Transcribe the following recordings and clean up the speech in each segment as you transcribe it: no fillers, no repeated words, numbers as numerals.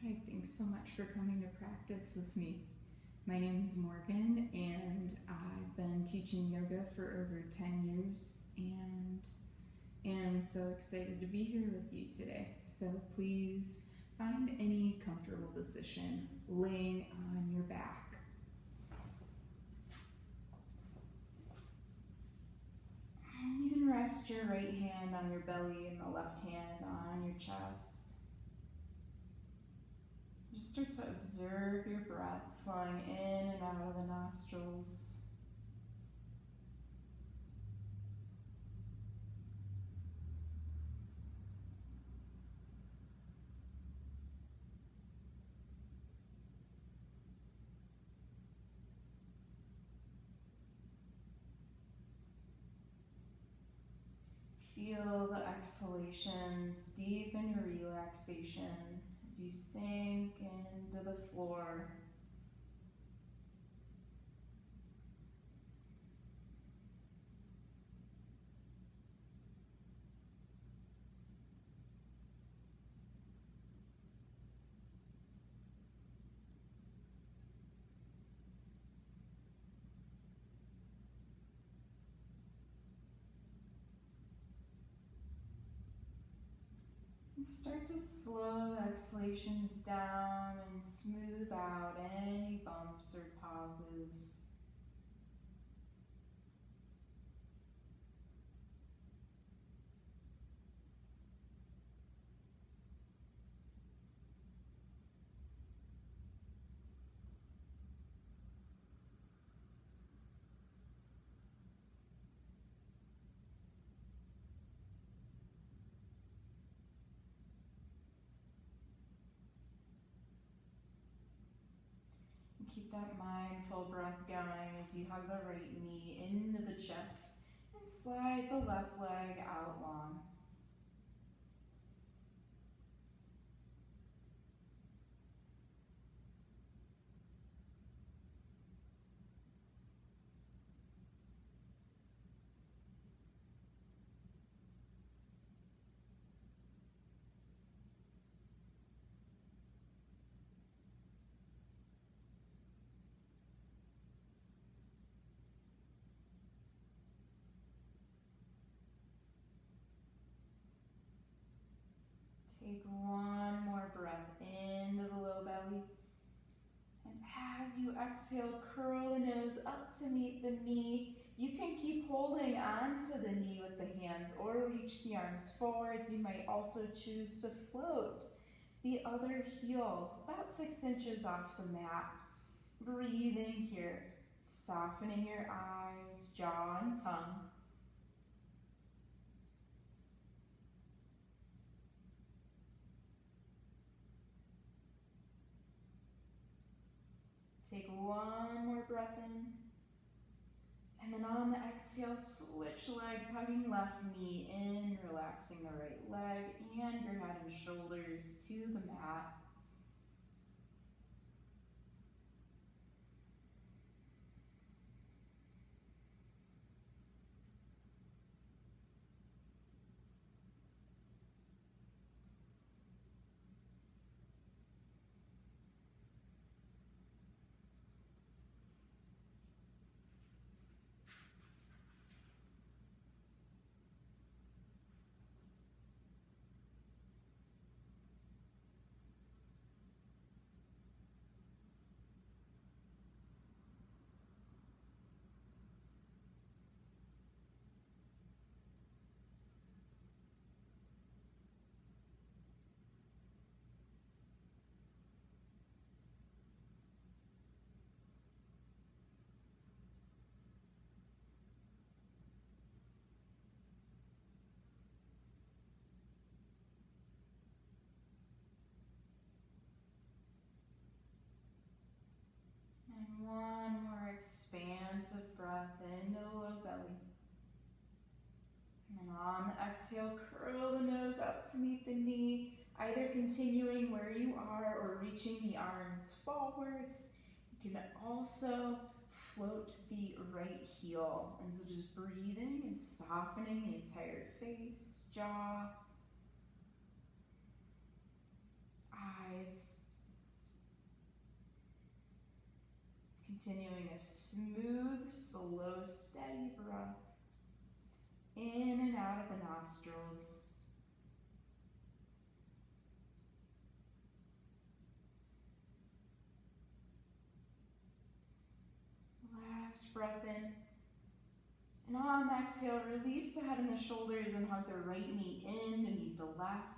Hi, thanks so much for coming to practice with me. My name is Morgan, and I've been teaching yoga for over 10 years and am so excited to be here with you today. So please find any comfortable position, laying on your back. And you can rest your right hand on your belly and the left hand on your chest. Just start to observe your breath flowing in and out of the nostrils. Feel the exhalations deepen your relaxation as you sink into the floor. And start to slow the exhalations down and smooth out any bumps or pauses. And keep that mindful breath going as you hug the right knee into the chest and slide the left leg out long. Take one more breath into the low belly. And as you exhale, curl the nose up to meet the knee. You can keep holding onto the knee with the hands or reach the arms forwards. You might also choose to float the other heel about 6 inches off the mat. Breathing here, softening your eyes, jaw, and tongue. Take one more breath in. And then on the exhale, switch legs, hugging left knee in, relaxing the right leg and your head and shoulders to the mat. And one more expansive breath into the low belly. And on the exhale, curl the nose up to meet the knee, either continuing where you are or reaching the arms forwards. You can also float the right heel. And so just breathing and softening the entire face, jaw, eyes, Continuing a smooth, slow, steady breath in and out of the nostrils. Last breath in. And on the exhale, release the head and the shoulders and hug the right knee in to meet the left.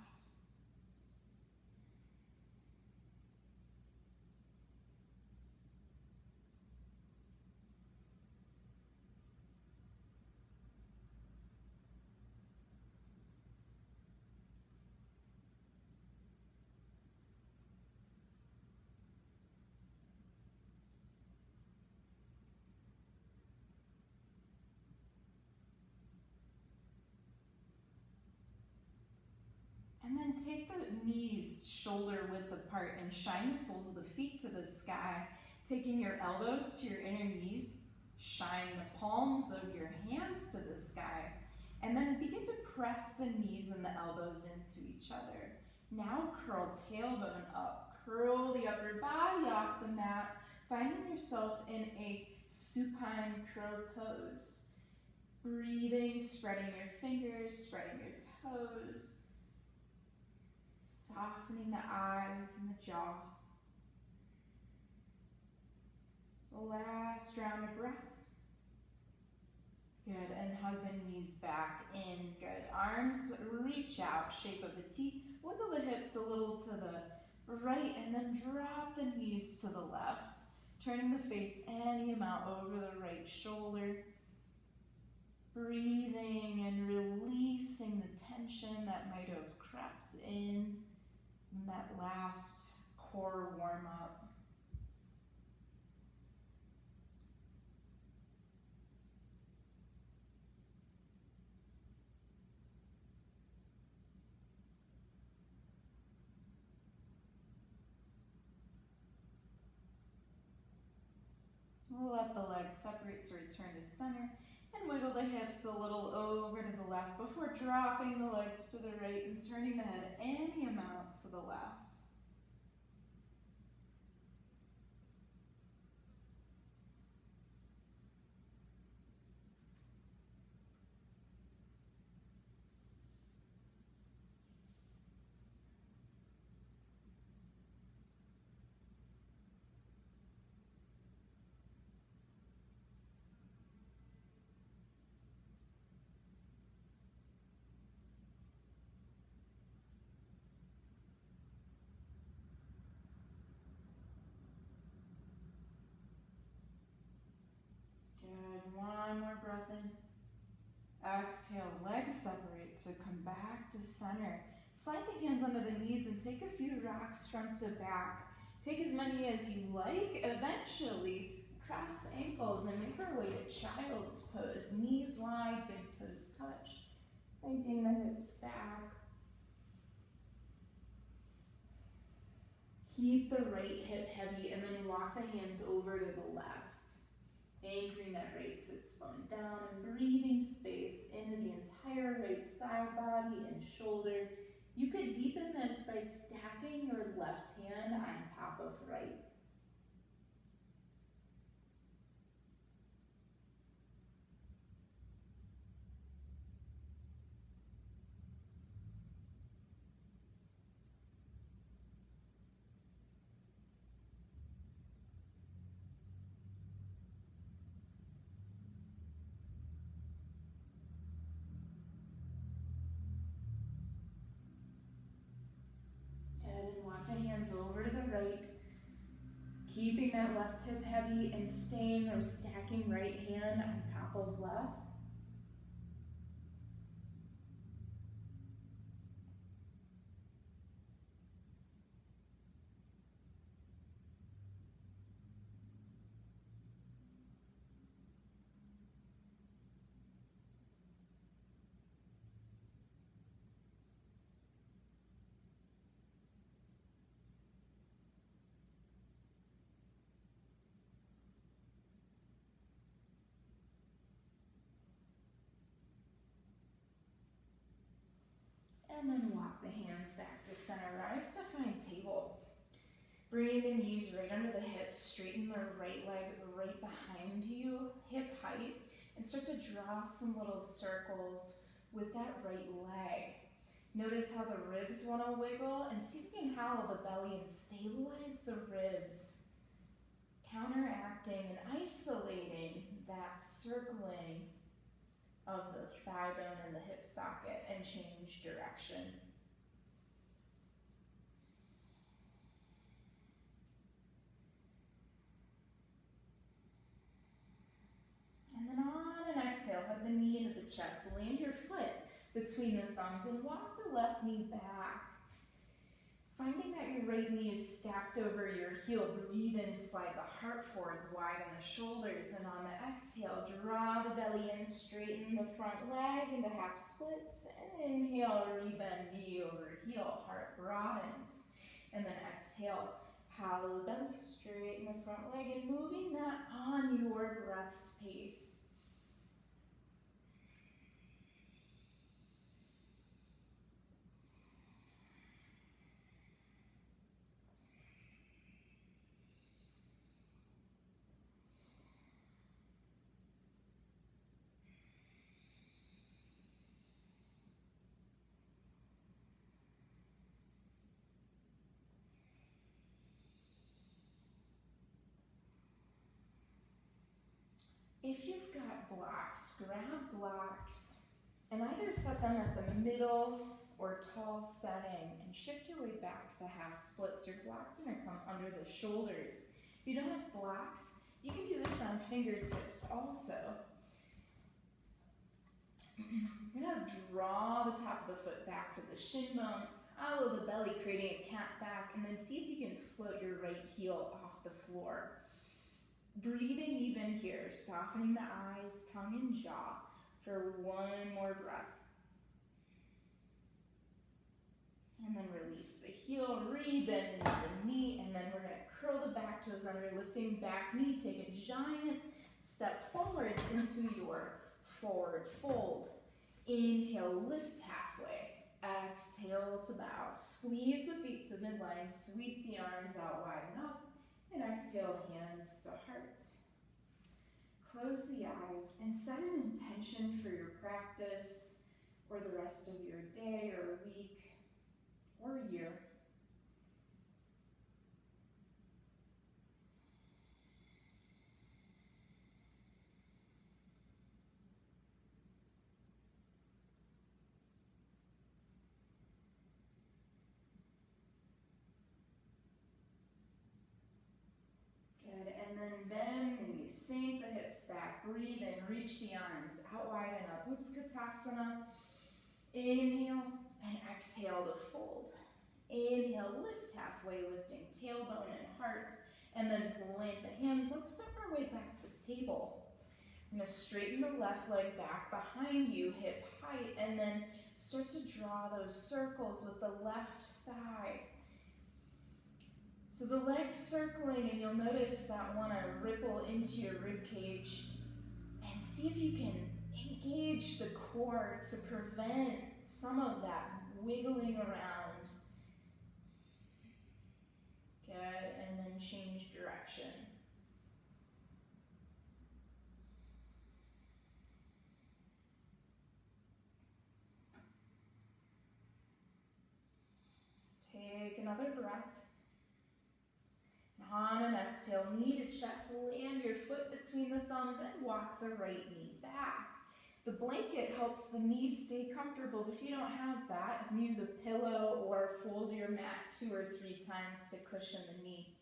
And then take the knees shoulder width apart and shine the soles of the feet to the sky, taking your elbows to your inner knees, shine the palms of your hands to the sky, and then begin to press the knees and the elbows into each other. Now curl tailbone up, curl the upper body off the mat, finding yourself in a supine crow pose. Breathing, spreading your fingers, spreading your toes, softening the eyes and the jaw. The last round of breath. Good, and hug the knees back in. Good, arms reach out, shape of a T. Wiggle the hips a little to the right and then drop the knees to the left. Turning the face any amount over the right shoulder. Breathing and releasing the tension that might have crept in that last core warm up. We'll let the legs separate to return to center and wiggle the hips a little over to the left before dropping the legs to the right and turning the head any amount to the left. Good, one more breath in. Exhale, legs separate to come back to center. Slide the hands under the knees and take a few rocks front to back. Take as many as you like. Eventually, cross the ankles and make our way to child's pose. Knees wide, big toes touch. Sinking the hips back. Keep the right hip heavy and then walk the hands over to the left. Anchoring that right sits bone down and breathing space into the entire right side body and shoulder. You could deepen this by stacking your left hand on top of right. Over to the right, keeping that left hip heavy and staying or stacking right hand on top of left. And then walk the hands back to center. Rise to find table. Bringing the knees right under the hips, straighten the right leg right behind you, hip height, and start to draw some little circles with that right leg. Notice how the ribs want to wiggle, and see if you can hollow the belly and stabilize the ribs, counteracting and isolating that circling of the thigh bone and the hip socket, and change direction. And then on an exhale, hug the knee into the chest, land your foot between the thumbs and walk the left knee back. Finding that your right knee is stacked over your heel, breathe in, slide the heart forwards, widen the shoulders, and on the exhale, draw the belly in, straighten the front leg into half splits, and inhale, rebend knee over heel, heart broadens, and then exhale, hollow the belly, straighten the front leg, and moving that on your breath's pace. If you've got blocks, grab blocks and either set them at the middle or tall setting and shift your way back to half splits. Your blocks are going to come under the shoulders. If you don't have blocks, you can do this on fingertips also. You're going to draw the top of the foot back to the shin bone, hollow the belly, creating a cat back, and then see if you can float your right heel off the floor. Breathing even here, softening the eyes, tongue, and jaw for one more breath. And then release the heel, rebend the knee, and then we're going to curl the back toes under, lifting back knee. Take a giant step forwards into your forward fold. Inhale, lift halfway. Exhale to bow. Squeeze the feet to midline, sweep the arms out, widen up. And exhale, hands to heart. Close the eyes and set an intention for your practice or the rest of your day or week or year. Good, and then bend the knees, sink the hips back, breathe in, reach the arms out wide and up, bakasana. Inhale and exhale to fold. Inhale, lift halfway, lifting tailbone and heart, and then plant the hands. Let's step our way back to table. I'm going to straighten the left leg back behind you, hip height, and then start to draw those circles with the left thigh. So the legs circling, and you'll notice that want to ripple into your rib cage, and see if you can engage the core to prevent some of that wiggling around. Good, and then change direction. Take another breath. On an exhale, knee to chest, land your foot between the thumbs and walk the right knee back. The blanket helps the knee stay comfortable. If you don't have that, use a pillow or fold your mat 2 or 3 times to cushion the knee.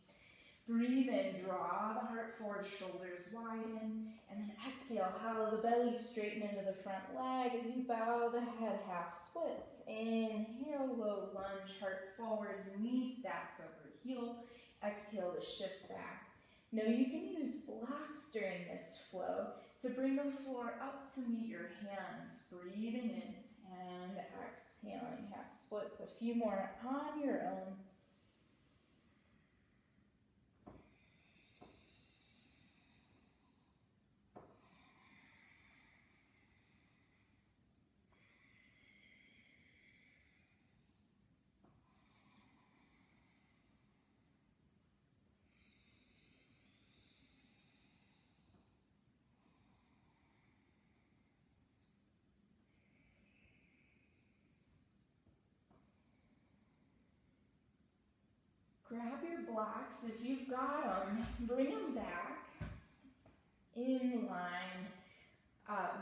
Breathe in, draw the heart forward, shoulders widen, and then exhale, hollow the belly, straighten into the front leg as you bow the head, half splits. Inhale, low lunge, heart forwards, knee stacks over heel. Exhale to shift back. Now you can use blocks during this flow to bring the floor up to meet your hands. Breathing in and exhaling, half splits. A few more on your own. Grab your blocks if you've got them. Bring them back in line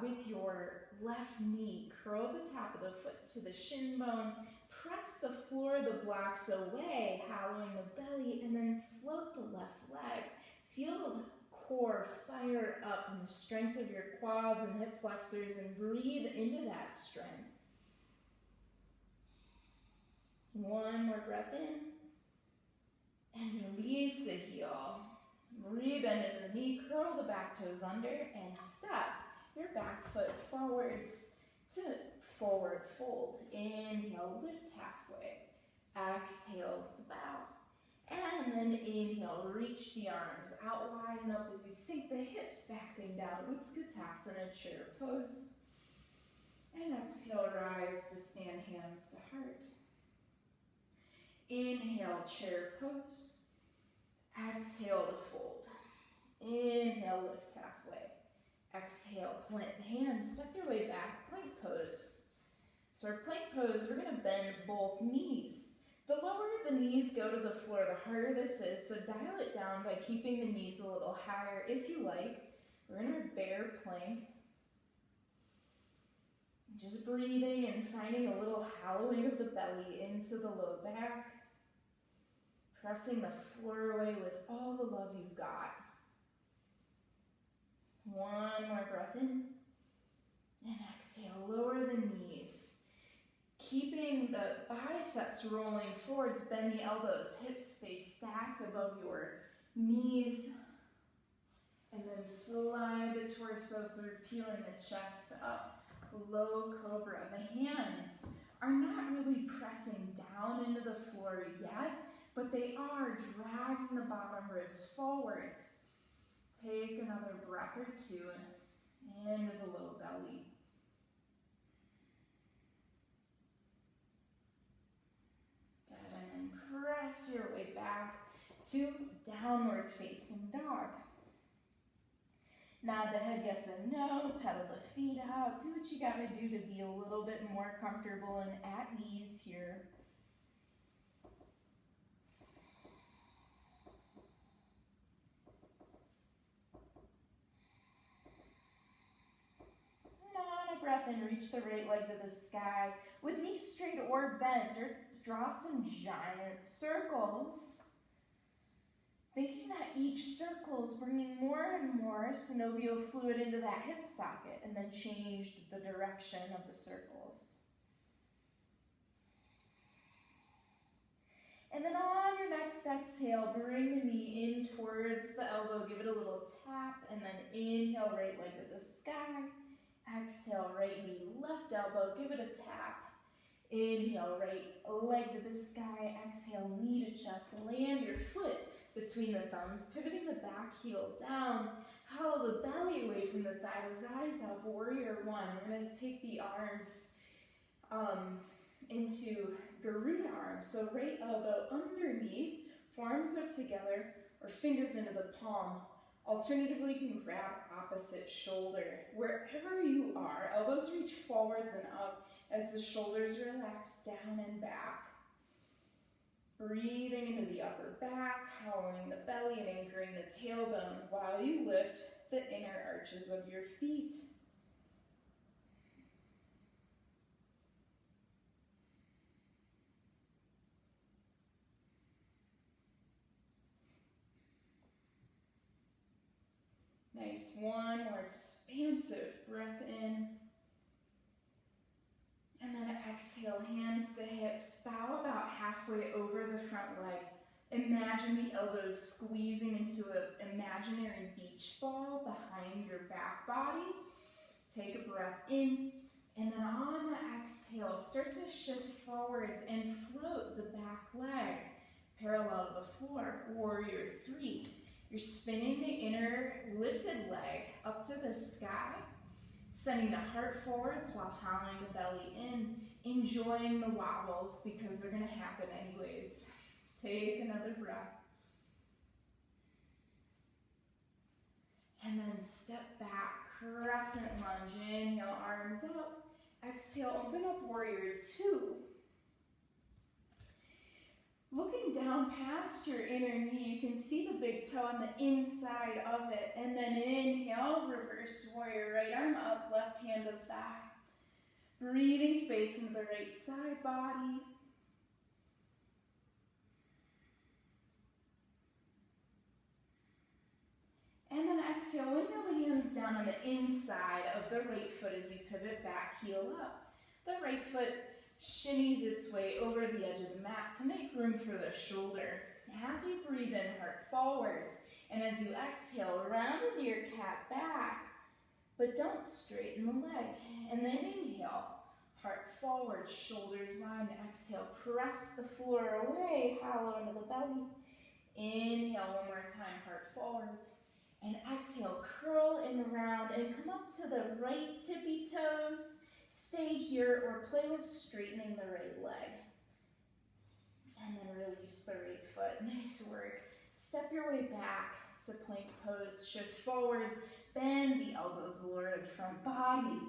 with your left knee. Curl the top of the foot to the shin bone. Press the floor of the blocks away, hollowing the belly, and then float the left leg. Feel the core fire up and the strength of your quads and hip flexors, and breathe into that strength. One more breath in, and release the heel. Rebend into the knee, curl the back toes under, and step your back foot forwards to forward fold. Inhale, lift halfway. Exhale to bow. And then inhale, reach the arms out wide and up as you sink the hips back and down. Bakasana, chair pose. And exhale, rise to stand, hands to heart. Inhale, chair pose. Exhale to fold. Inhale, lift halfway. Exhale, plant the hands, step your way back, plank pose. So our plank pose, we're gonna bend both knees. The lower the knees go to the floor, the harder this is, so dial it down by keeping the knees a little higher if you like. We're in our bear plank. Just breathing and finding a little hollowing of the belly into the low back. Pressing the floor away with all the love you've got. One more breath in. And exhale, lower the knees. Keeping the biceps rolling forwards, bend the elbows, hips stay stacked above your knees. And then slide the torso through, peeling the chest up. Low cobra. The hands are not really pressing down into the floor yet, but they are dragging the bottom ribs forwards. Take another breath or two into the low belly. Good, and then press your way back to downward facing dog. Nod the head yes and no, pedal the feet out. Do what you gotta do to be a little bit more comfortable and at ease here. Breath in, reach the right leg to the sky with knees straight or bent, or draw some giant circles. Thinking that each circle is bringing more and more synovial fluid into that hip socket, and then change the direction of the circles. And then on your next exhale, bring the knee in towards the elbow, give it a little tap, and then inhale, right leg to the sky. Exhale, right knee, left elbow, give it a tap. Inhale, right leg to the sky. Exhale, knee to chest. Land your foot between the thumbs, pivoting the back heel down. Hollow the belly away from the thigh. Rise up, warrior one. We're going to take the arms into Garuda arms. So right elbow underneath, forearms up together, or fingers into the palm. Alternatively, you can grab opposite shoulder. Wherever you are, elbows reach forwards and up as the shoulders relax down and back. Breathing into the upper back, hollowing the belly and anchoring the tailbone while you lift the inner arches of your feet. Nice, one more expansive breath in. And then exhale, hands to hips, bow about halfway over the front leg. Imagine the elbows squeezing into an imaginary beach ball behind your back body. Take a breath in, and then on the exhale, start to shift forwards and float the back leg parallel to the floor, warrior three. You're spinning the inner lifted leg up to the sky, sending the heart forwards while hollowing the belly in, enjoying the wobbles because they're going to happen anyways. Take another breath. And then step back, crescent lunge. Inhale, arms up. Exhale, open up warrior two. Looking down past your inner knee, you can see the big toe on the inside of it. And then inhale, reverse warrior, right arm up, left hand to thigh. Breathing space into the right side body. And then exhale, windmill the hands down on the inside of the right foot as you pivot back, heel up. The right foot shimmies its way over the edge of the mat to make room for the shoulder. As you breathe in, heart forwards. And as you exhale, round into your cat back, but don't straighten the leg. And then inhale, heart forward, shoulders wide. Exhale, press the floor away, hollow into the belly. Inhale one more time, heart forwards. And exhale, curl and round and come up to the right tippy toes. Stay here or play with straightening the right leg. And then release the right foot. Nice work. Step your way back to plank pose. Shift forwards. Bend the elbows, lower to the front body.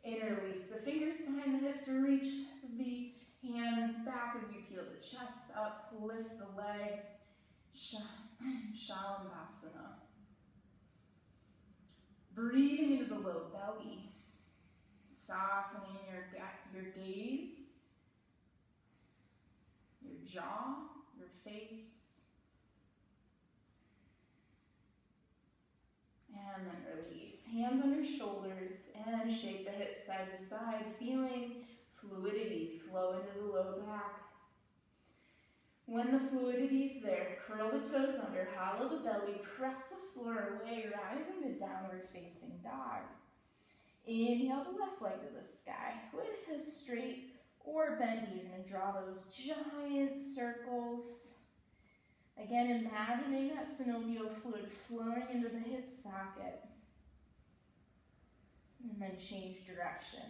Interlace the fingers behind the hips. Reach the hands back as you peel the chest up. Lift the legs. Shalangasana. Breathing into the low belly. Softening your gaze, your jaw, your face. And then release. Hands on your shoulders and shake the hips side to side, feeling fluidity flow into the low back. When the fluidity is there, curl the toes under, hollow the belly, press the floor away, rising to downward facing dog. Inhale the left leg to the sky with a straight or bend. You're going to draw those giant circles. Again, imagining that synovial fluid flowing into the hip socket. And then change direction.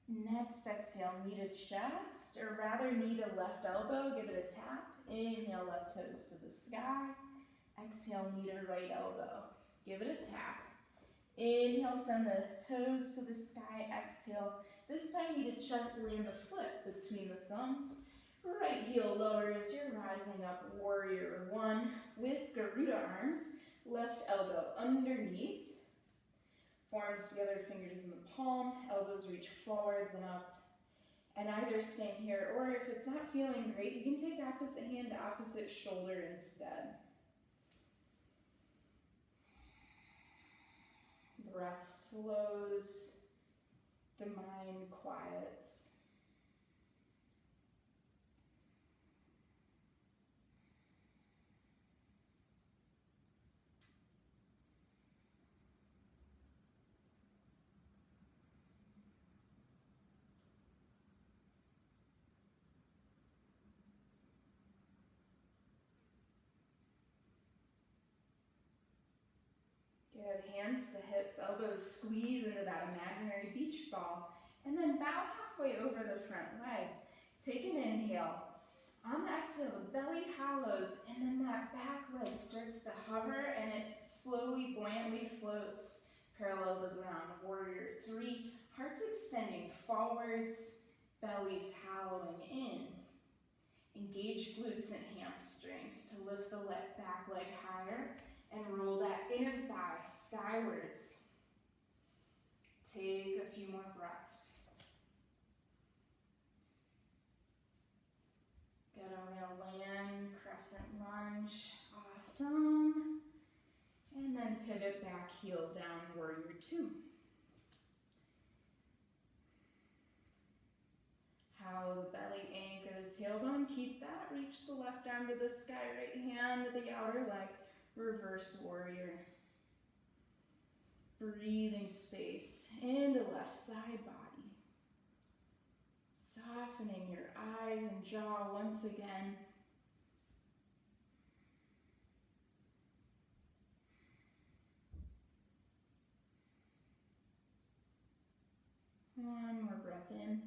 Next, exhale, knee to chest, or rather knee to left elbow, give it a tap. Inhale, left toes to the sky. Exhale, knee to right elbow, give it a tap. Inhale, send the toes to the sky. Exhale, this time knee to chest, land the foot between the thumbs. Right heel lowers, you're rising up, warrior one with Garuda arms. Left elbow underneath. Forearms together, fingers in the palm, elbows reach forwards and up. And either staying here, or if it's not feeling great, you can take opposite hand to opposite shoulder instead. Breath slows, the mind quiets. Good, hands to hips, elbows squeeze into that imaginary beach ball, and then bow halfway over the front leg. Take an inhale. On the exhale, the belly hollows, and then that back leg starts to hover, and it slowly, buoyantly floats parallel to the ground. Warrior three, hearts extending forwards, bellies hollowing in. Engage glutes and hamstrings to lift the back leg higher. And roll that inner thigh skywards. Take a few more breaths. Good, I'm going to land, crescent lunge, awesome. And then pivot back, heel down, warrior two. Hollow the belly, anchor the tailbone, keep that. Reach the left arm to the sky, right hand to the outer leg. Reverse warrior. Breathing space into left side body. Softening your eyes and jaw once again. One more breath in.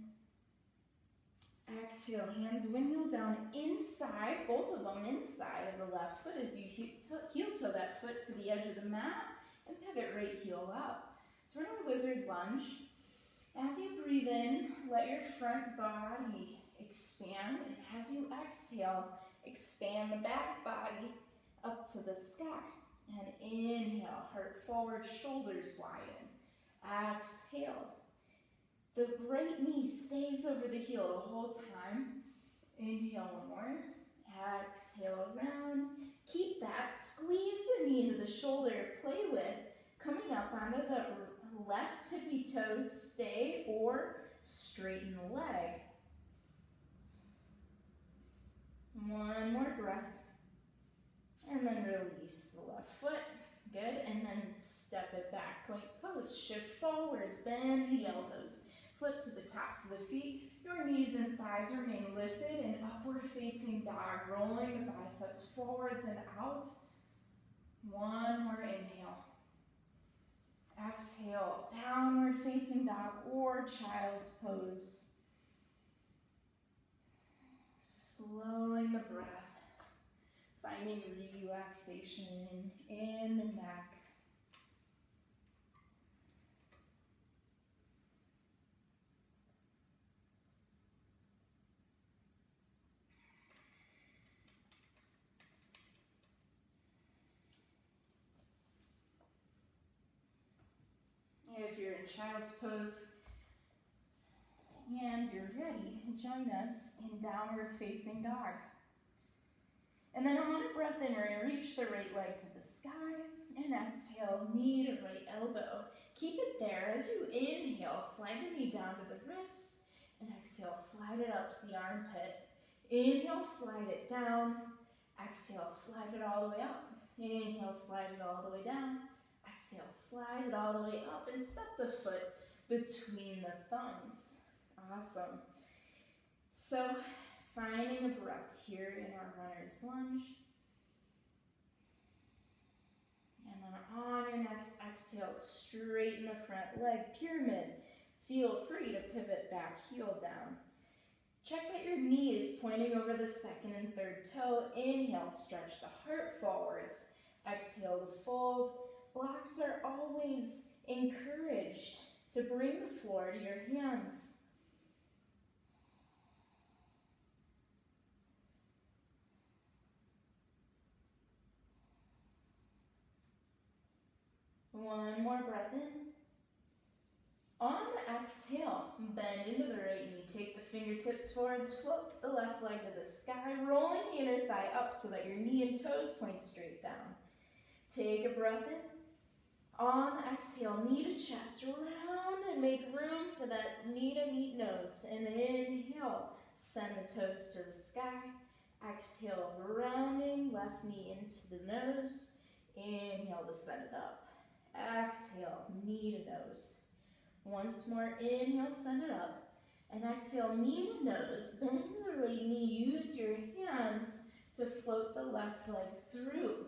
Exhale, hands windmill down inside, both of them inside of the left foot as you heel toe that foot to the edge of the mat and pivot right heel up. So we're in our lizard lunge. As you breathe in, let your front body expand, and as you exhale, expand the back body up to the sky. And inhale, heart forward, shoulders widen. Exhale. The right knee stays over the heel the whole time. Inhale one more. Exhale around. Keep that. Squeeze the knee into the shoulder. Play with coming up onto the left tippy toes. Stay or straighten the leg. One more breath. And then release the left foot. Good. And then step it back. Plank pose. Shift forwards. Bend the elbows. Flip to the tops of the feet. Your knees and thighs remain lifted in upward facing dog. Rolling the biceps forwards and out. One more inhale. Exhale. Downward facing dog or child's pose. Slowing the breath. Finding relaxation in the neck. If you're in child's pose and you're ready, join us in downward facing dog. And then on a breath in, we're going to reach the right leg to the sky, and exhale, knee to right elbow. Keep it there. As you inhale, slide the knee down to the wrist, and exhale, slide it up to the armpit. Inhale, slide it down. Exhale, slide it all the way up. Inhale, slide it all the way down. Exhale, slide it all the way up, and step the foot between the thumbs. Awesome. So, finding a breath here in our runner's lunge. And then on your next exhale, straighten the front leg, pyramid. Feel free to pivot back, heel down. Check that your knee is pointing over the second and third toe. Inhale, stretch the heart forwards. Exhale to fold. Blocks are always encouraged to bring the floor to your hands. One more breath in. On the exhale, bend into the right knee. Take the fingertips forwards, flip the left leg to the sky, rolling the inner thigh up so that your knee and toes point straight down. Take a breath in. On the exhale, knee to chest, round and make room for that knee to meet nose. And inhale, send the toes to the sky. Exhale, rounding, left knee into the nose. Inhale to send it up. Exhale, knee to nose. Once more, inhale, send it up. And exhale, knee to nose. Bend the right knee. Use your hands to float the left leg through,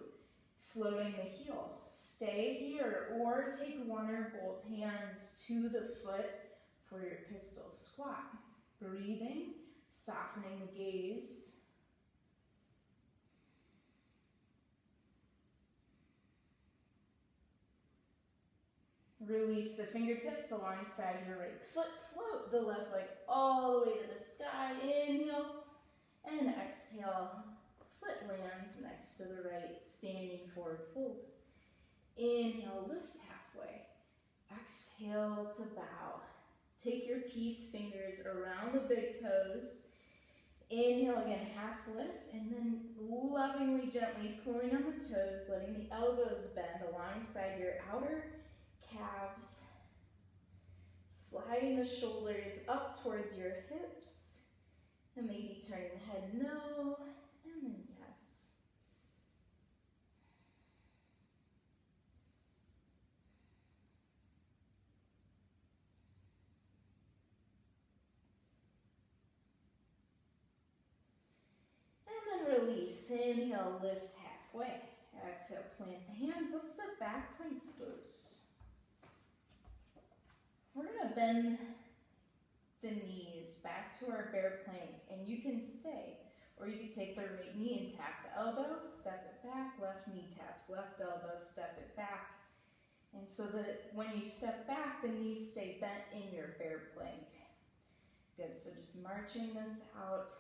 floating the heel. Stay here or take one or both hands to the foot for your pistol squat. Breathing, softening the gaze. Release the fingertips alongside your right foot. Float the left leg all the way to the sky. Inhale and exhale. Foot lands next to the right, standing forward fold. Inhale, lift halfway. Exhale to bow. Take your peace fingers around the big toes. Inhale again, half lift, and then lovingly, gently pulling on the toes, letting the elbows bend alongside your outer calves, sliding the shoulders up towards your hips, and maybe turning the head no, and then yes. And then release. Inhale, lift halfway. Exhale, plant the hands. Let's step back, plank pose. We're going to bend the knees back to our bear plank, and you can stay, or you can take the right knee and tap the elbow, step it back, left knee taps, left elbow, step it back. And so that when you step back, the knees stay bent in your bear plank. Good, so just marching this out.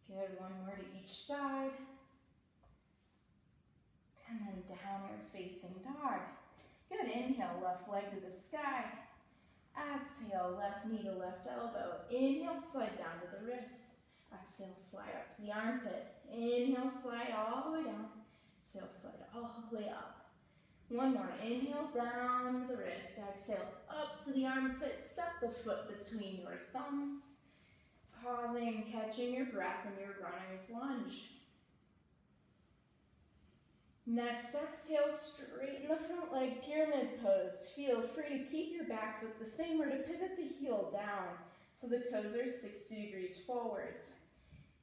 Good, one more to each side. And then downward facing dog. Good, inhale, left leg to the sky. Exhale, left knee to left elbow. Inhale, slide down to the wrist. Exhale, slide up to the armpit. Inhale, slide all the way down. Exhale, slide all the way up. One more, inhale, down to the wrist. Exhale, up to the armpit. Step the foot between your thumbs. Pausing, catching your breath in your runner's lunge. Next, exhale, straighten the front leg, pyramid pose. Feel free to keep your back foot the same or to pivot the heel down so the toes are 60 degrees forwards.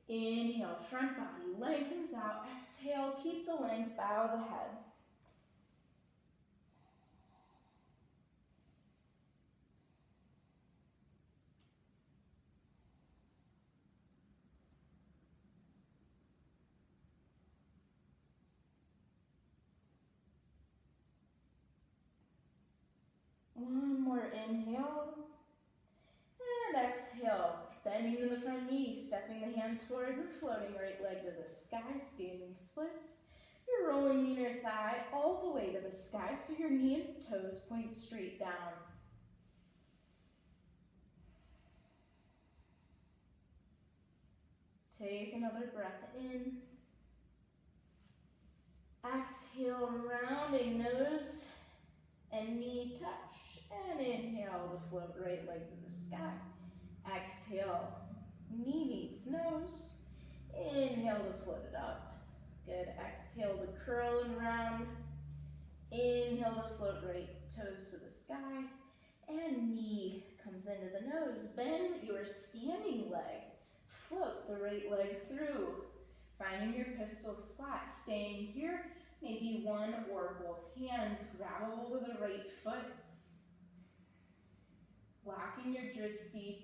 Inhale, front body lengthens out. Exhale, keep the length, bow the head. One more inhale, and exhale, bending to the front knee, stepping the hands forwards and floating right leg to the sky, standing splits. You're rolling the inner thigh all the way to the sky so your knee and toes point straight down. Take another breath in. Exhale, rounding nose and knee touch. And inhale to float right leg to the sky. Exhale, knee meets nose. Inhale to float it up. Good, exhale to curl and round. Inhale to float right toes to the sky. And knee comes into the nose. Bend your standing leg. Float the right leg through. Finding your pistol squat, staying here. Maybe one or both hands. Grab a hold of the right foot. Locking your drishti,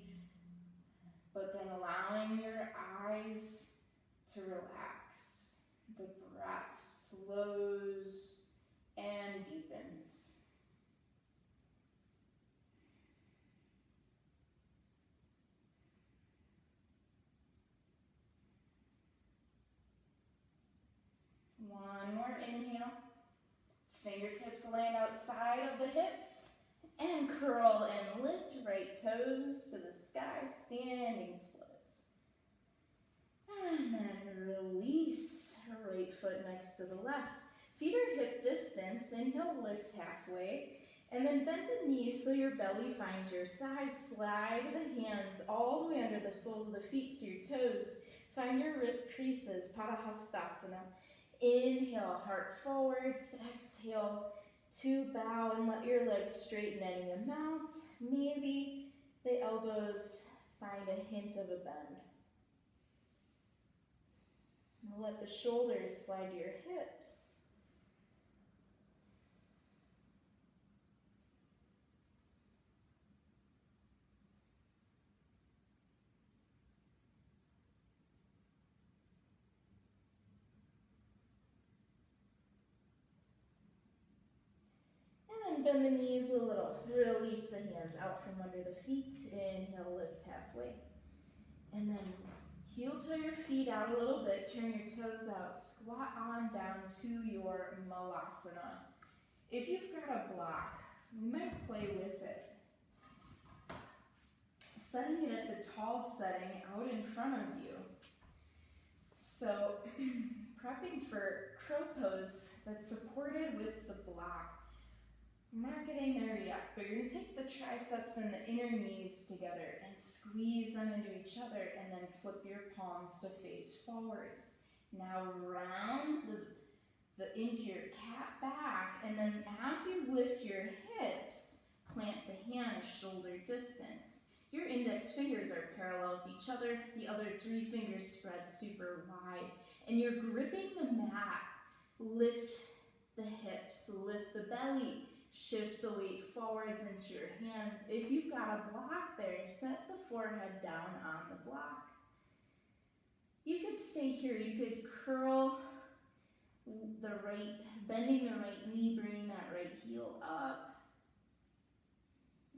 but then allowing your eyes to relax. The breath slows and deepens. One more inhale. Fingertips land outside of the hips. And curl and lift right toes to the sky, standing splits. And then release, right foot next to the left. Feet are hip distance, inhale, lift halfway. And then bend the knees so your belly finds your thighs. Slide the hands all the way under the soles of the feet so your toes find your wrist creases, Padahastasana. Inhale, heart forwards, exhale, to bow and let your legs straighten any amount. Maybe the elbows find a hint of a bend. And let the shoulders slide to your hips. Bend the knees a little. Release the hands out from under the feet. Inhale, lift halfway. And then heel toe your feet out a little bit. Turn your toes out. Squat on down to your malasana. If you've got a block, you might play with it. Setting it at the tall setting out in front of you. So prepping for crow pose that's supported with the block. I'm not getting there yet, but you're going to take the triceps and the inner knees together and squeeze them into each other and then flip your palms to face forwards. Now round into your cat back, and then as you lift your hips, plant the hands shoulder distance. Your index fingers are parallel with each other, the other 3 fingers spread super wide, and you're gripping the mat. Lift the hips, lift the belly. Shift the weight forwards into your hands. If you've got a block there, set the forehead down on the block. You could stay here. You could curl bending the right knee, bringing that right heel up.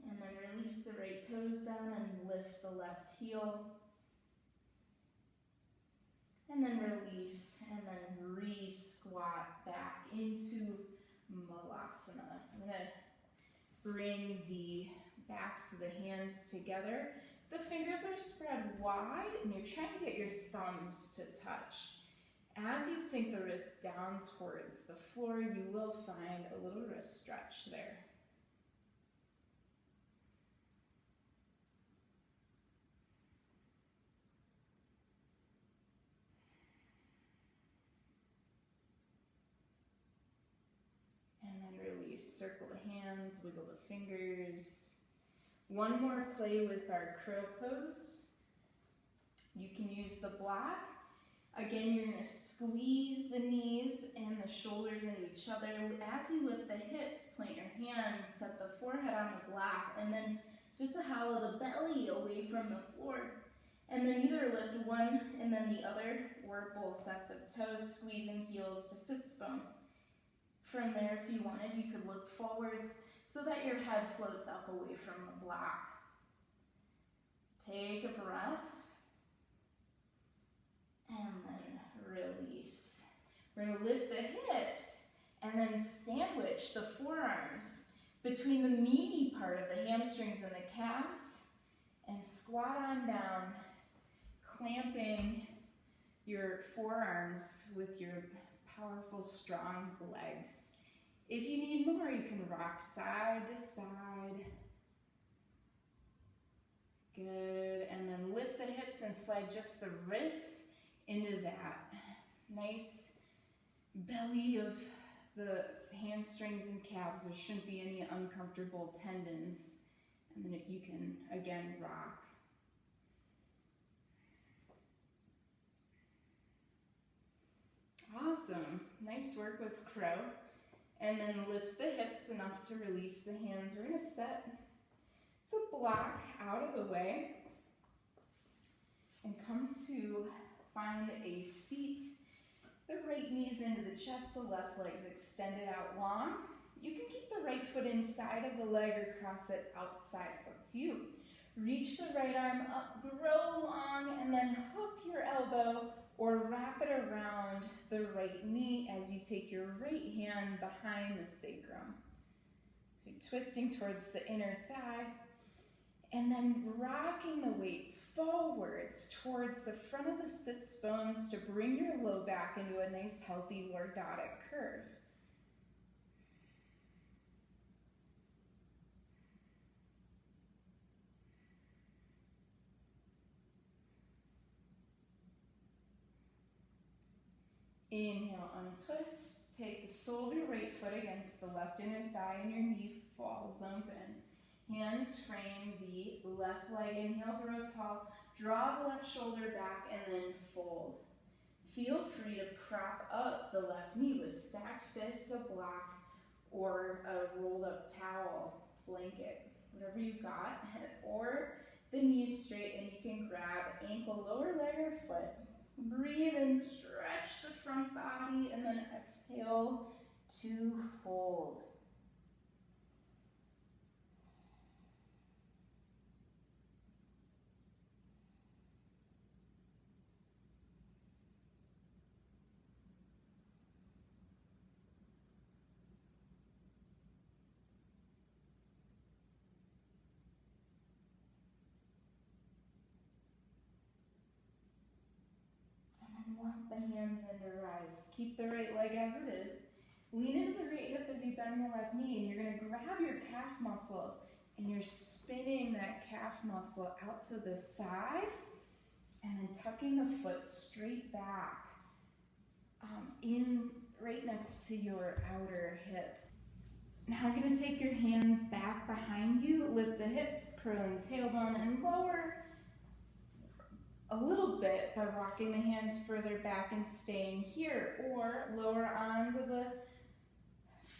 And then release the right toes down and lift the left heel. And then release, and then re-squat back into Malasana. I'm going to bring the backs of the hands together. The fingers are spread wide, and you're trying to get your thumbs to touch. As you sink the wrists down towards the floor, you will find a little wrist stretch there. And then release, circle the hands, wiggle the fingers. One more play with our crow pose. You can use the block. Again, you're going to squeeze the knees and the shoulders into each other. As you lift the hips, plant your hands, set the forehead on the block, and then start to hollow the belly away from the floor. And then either lift one and then the other, or both sets of toes, squeezing heels to sits bone. From there, if you wanted, you could look forwards so that your head floats up away from the block. Take a breath. And then release. We're going to lift the hips and then sandwich the forearms between the meaty part of the hamstrings and the calves and squat on down, clamping your forearms with your powerful, strong legs. If you need more, you can rock side to side. Good. And then lift the hips and slide just the wrists into that nice belly of the hamstrings and calves. There shouldn't be any uncomfortable tendons. And then you can, again, rock. Awesome. Nice work with crow. And then lift the hips enough to release the hands. We're going to set the block out of the way and come to find a seat. The right knee's into the chest, the left leg's extended out long. You can keep the right foot inside of the leg or cross it outside, it's up to you. Reach the right arm up, grow long, and then hook your elbow or wrap it around the right knee as you take your right hand behind the sacrum. So you're twisting towards the inner thigh, and then rocking the weight forwards towards the front of the sits bones to bring your low back into a nice healthy lordotic curve. Inhale, untwist. Take the sole of your right foot against the left inner thigh and your knee falls open. Hands frame the left leg. Inhale, grow tall. Draw the left shoulder back and then fold. Feel free to prop up the left knee with stacked fists, a block, or a rolled up towel, blanket, whatever you've got, or the knees straight and you can grab ankle, lower leg or foot. Breathe and stretch the front body and then exhale to fold. Walk the hands into rise. Keep the right leg as it is. Lean into the right hip as you bend the left knee, and you're going to grab your calf muscle, and you're spinning that calf muscle out to the side, and then tucking the foot straight back, in right next to your outer hip. Now I'm going to take your hands back behind you, lift the hips, curling tailbone, and lower a little bit by rocking the hands further back and staying here, or lower onto the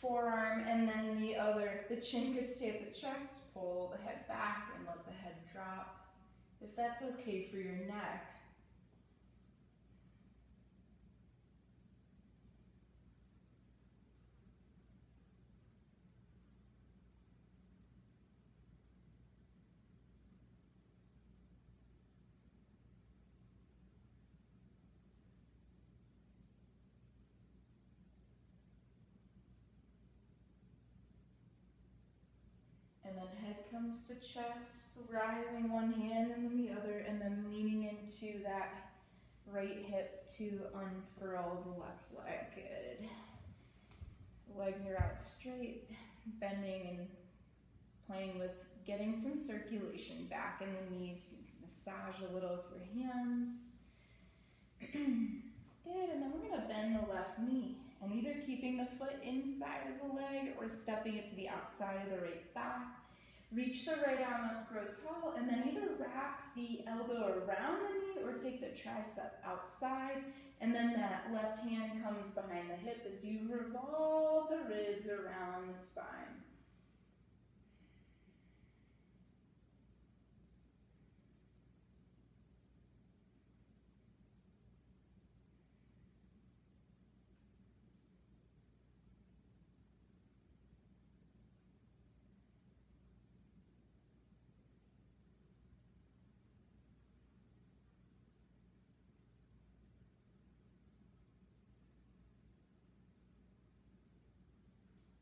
forearm and then the chin could stay at the chest, pull the head back and let the head drop. If that's okay for your neck. comes to chest, rising one hand and then the other, and then leaning into that right hip to unfurl the left leg. Good. The legs are out straight, bending and playing with getting some circulation back in the knees. You can massage a little with your hands. Good, and then we're going to bend the left knee, and either keeping the foot inside of the leg or stepping it to the outside of the right thigh. Reach the right arm up, grow tall, and then either wrap the elbow around the knee or take the tricep outside, and then that left hand comes behind the hip as you revolve the ribs around the spine.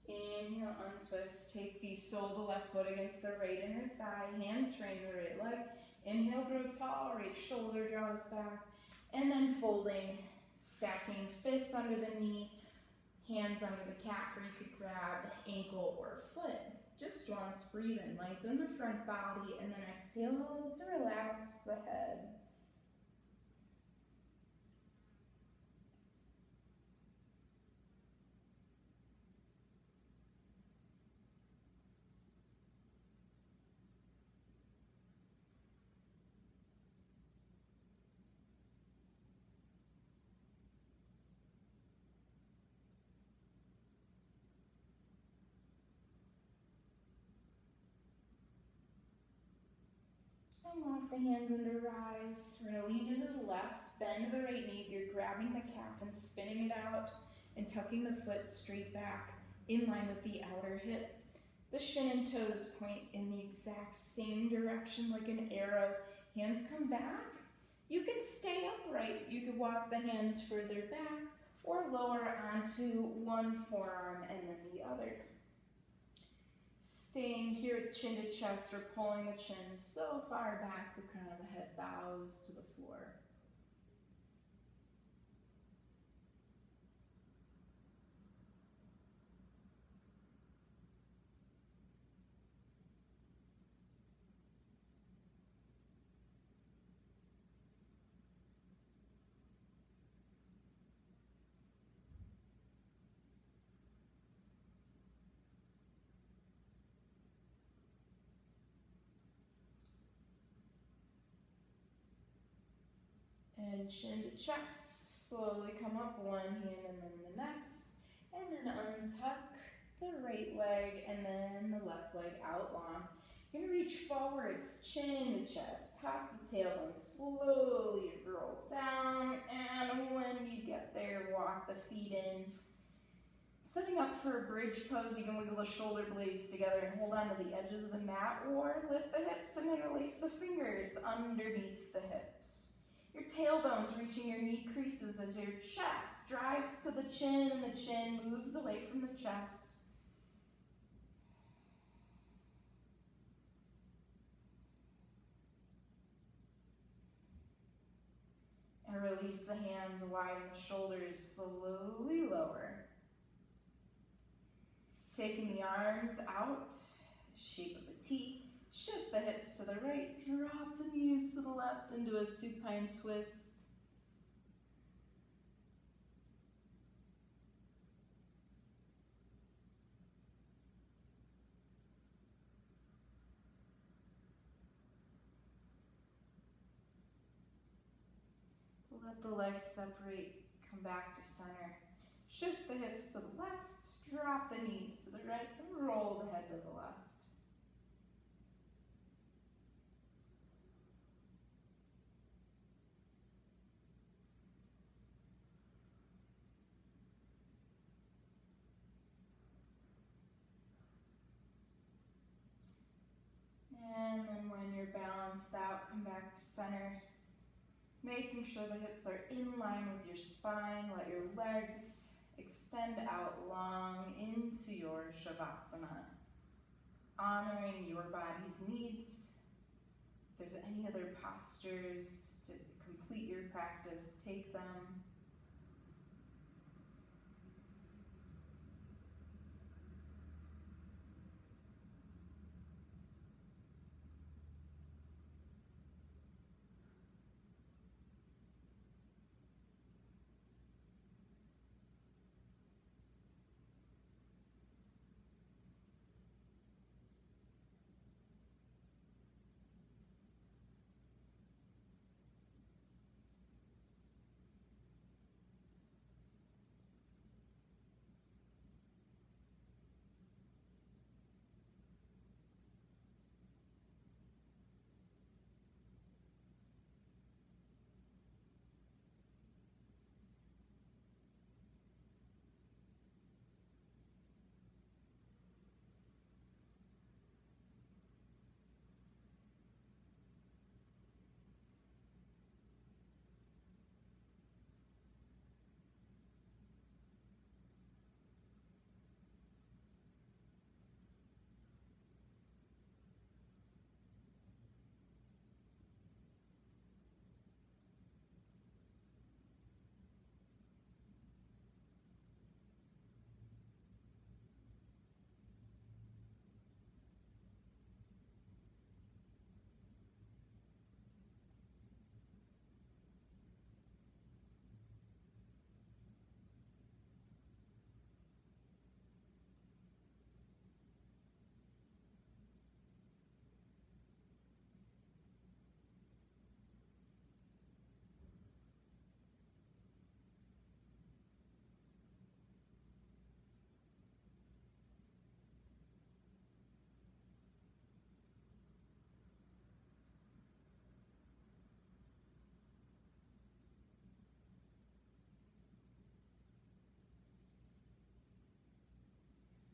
Inhale, untwist. Take the sole of the left foot against the right inner thigh. Hands frame the right leg. Inhale, grow tall. Right shoulder draws back. And then folding, stacking fists under the knee, hands under the calf, or you could grab ankle or foot. Just once, breathe in, lengthen the front body, and then exhale to relax the head. And lock the hands under rise. We're going to lean into the left, bend the right knee. You're grabbing the calf and spinning it out and tucking the foot straight back in line with the outer hip. The shin and toes point in the exact same direction like an arrow. Hands come back. You can stay upright. You could walk the hands further back or lower onto one forearm and then the other. Staying here at chin to chest or pulling the chin so far back the crown of the head bows to the floor. And chin to chest, slowly come up one hand and then the next, and then untuck the right leg and then the left leg out long. You're going to reach forwards, chin to chest, tap the tailbone, slowly roll down, and when you get there, walk the feet in. Setting up for a bridge pose, you can wiggle the shoulder blades together and hold on to the edges of the mat, or lift the hips and interlace the fingers underneath the hips. Your tailbone's reaching your knee creases as your chest drives to the chin and the chin moves away from the chest. And release the hands, widen the shoulders, slowly lower. Taking the arms out, shape of a T. Shift the hips to the right, drop the knees to the left into a supine twist. Let the legs separate, come back to center. Shift the hips to the left, drop the knees to the right, and roll the head to the left. And then when you're balanced out, come back to center. Making sure the hips are in line with your spine. Let your legs extend out long into your Shavasana. honoring your body's needs. If there's any other postures to complete your practice, take them.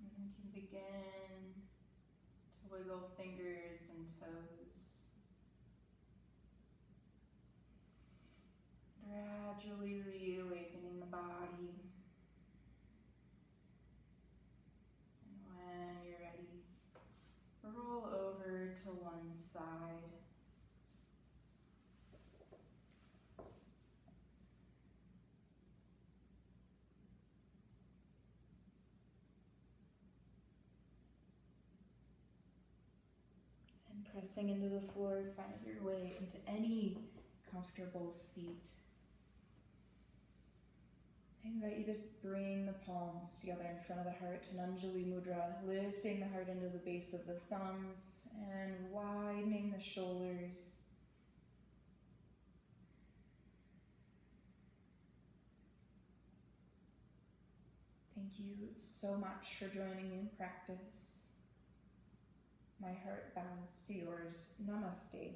And you can begin to wiggle fingers and toes. Gradually reawakening the body. And when you're ready, roll over to one side. And pressing into the floor, find your way into any comfortable seat. I invite you to bring the palms together in front of the heart in Anjali Mudra, lifting the heart into the base of the thumbs and widening the shoulders. Thank you so much for joining me in practice. My heart bows to yours. Namaste.